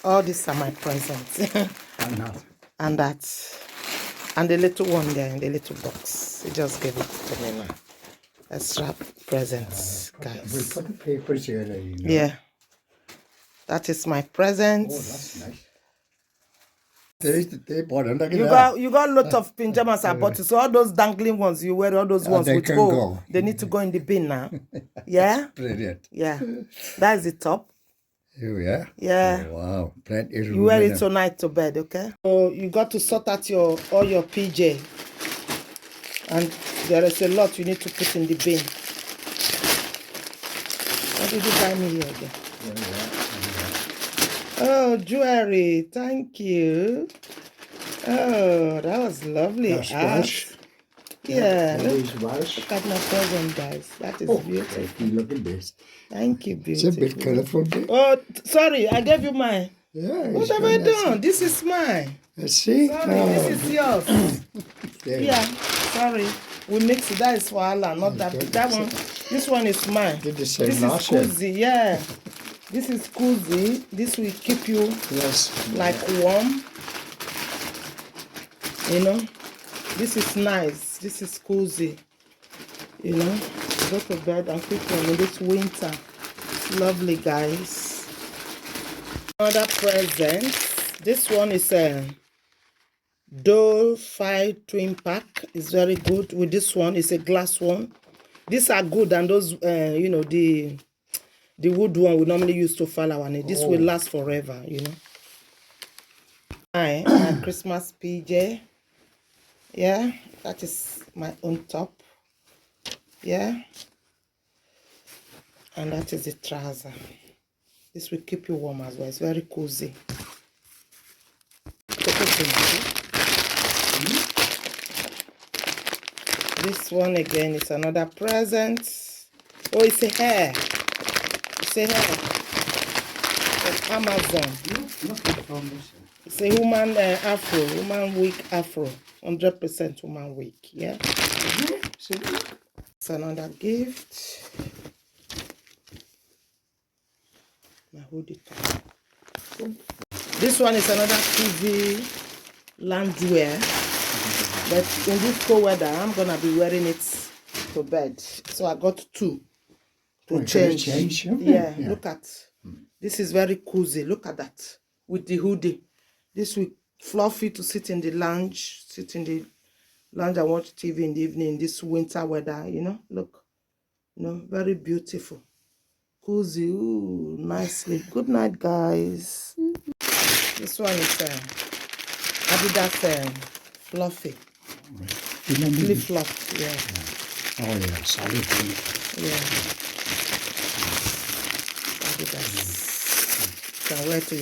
All these are my presents. And that. And that. And the little one there in the little box. He just gave it to me now. Let's wrap presents, guys. We'll put the papers here. You know. Yeah. That is my present. Oh, that's nice. They bought under You got a lot of pajamas I bought. So all those dangling ones you wear, all those ones they with can hole, go. they need to go in the bin now. Yeah? Brilliant. Yeah. That's the top. Here we are. Yeah. Oh, wow. Plenty of room. You wear in it them. tonight to bed, okay? So you got to sort out all your PJ. And there is a lot you need to put in the bin. What did you buy me here again? Oh, jewelry. Thank you. Oh, that was lovely. That's Welsh. Yeah. Welsh. Look at my present, guys. That is beautiful. Look at this. Thank you, beautiful. It's a bit colourful. Oh, sorry. I gave you mine. Yeah. What have I done? This is mine. Let's see. Sorry, this is yours. Yeah. Sorry. We mix it. That is for Allah, not that. That one. This one is mine. Did the This same is last year. cozy. Yeah. This is cozy. This will keep you like warm. You know. This is nice. This is cozy. You know. Go to bed and keep on in this winter. Lovely, guys. Another present. This one is a Dole 5 twin pack. It's very good. With this one, it's a glass one. These are good, and those, you know, the wood one we normally use to flower. And this will last forever, you know. My Christmas PJ. Yeah, that is my own top. Yeah. And that is the trouser. This will keep you warm as well. It's very cozy. This one again is another present. Oh, it's a hair. It's a hair. From Amazon. It's a human afro, human wig afro. 100% human wig. Yeah. It's another gift. My hoodie top. This one is another TV loungewear, but in this cold weather, I'm gonna be wearing it to bed. So I got two to change. Yeah, look at this is very cozy. Look at that with the hoodie. This will fluffy to sit in the lounge, and watch TV in the evening in this winter weather. You know, look, you know, very beautiful. Cozy, ooh, nicely. Good night, guys. This one is Adidas fluffy. Flip flop, yeah. Oh yeah, solid. Yeah. Adidas. You can wear to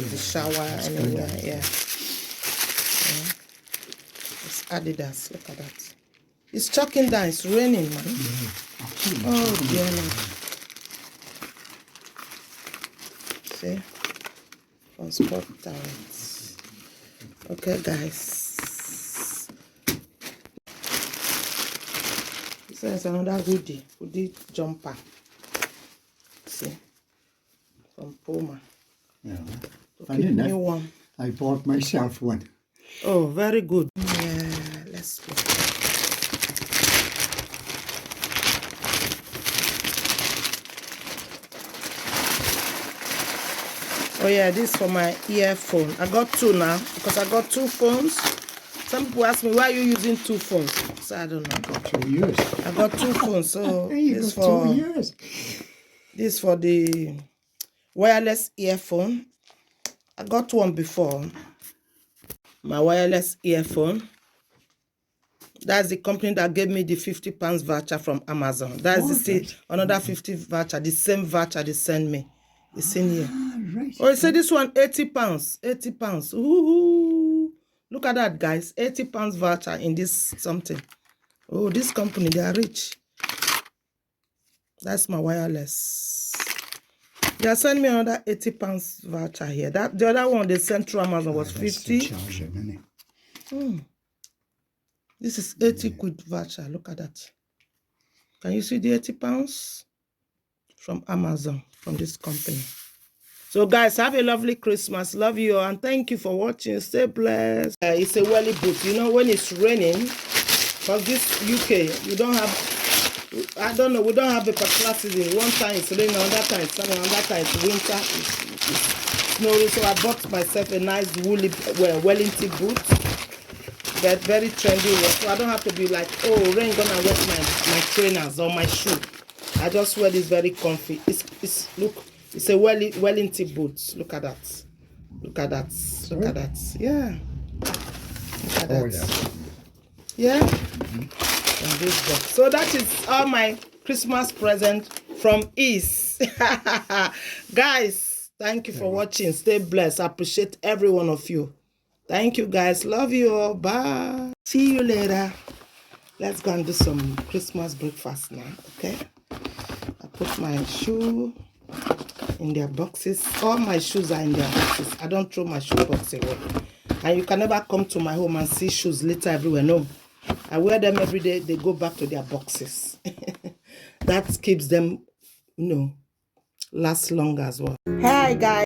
the shower anywhere. Yeah. It's Adidas. Look at that. It's chucking down. It's raining, man. Yeah, oh dear Lord. See? Transport towers. Okay, guys. This is another hoodie jumper. See? From Puma. Yeah. Okay, new one. I bought myself one. Oh, very good. Yeah, let's go. Oh yeah, this is for my earphone. I got two now because I got two phones. Some people ask me, why are you using two phones? So I don't know. I got 2 years. I got two phones. So this for 2 years. This for the wireless earphone. I got one before. My wireless earphone. That's the company that gave me the £50 voucher from Amazon. That's another 50 voucher, the same voucher they sent me. It's in here. Right. Oh, it said this one £80. £80. Ooh, look at that, guys. £80 voucher in this something. Oh, this company, they are rich. That's my wireless. They sent me another £80 voucher here. The other one they sent through Amazon was 50. This is 80 quid voucher. Look at that. Can you see the £80 from Amazon, from this company? So guys, have a lovely Christmas. Love you all, and thank you for watching. Stay blessed. It's a welly boot. You know, when it's raining, because this UK, we don't have, I don't know, we don't have a particular season. One time it's raining, another time it's sunny, another time it's winter, it's snowing. So I bought myself a nice woolly Wellington boot. They're very trendy one. So I don't have to be like, oh, rain gonna wet my trainers or my shoe. I just wear this very comfy. Look, it's a Wellington boots. Look at that. Look at that. Look at that. Yeah. Look at that. Yeah. And this box. So that is all my Christmas present from East. Guys, thank you for watching. Stay blessed. I appreciate every one of you. Thank you, guys. Love you all. Bye. See you later. Let's go and do some Christmas breakfast now, okay? I put my shoe in their boxes. All my shoes are in their boxes. I don't throw my shoe box away. And you can never come to my home and see shoes litter everywhere. No. I wear them every day. They go back to their boxes. That keeps them, last longer as well. Hi, guys.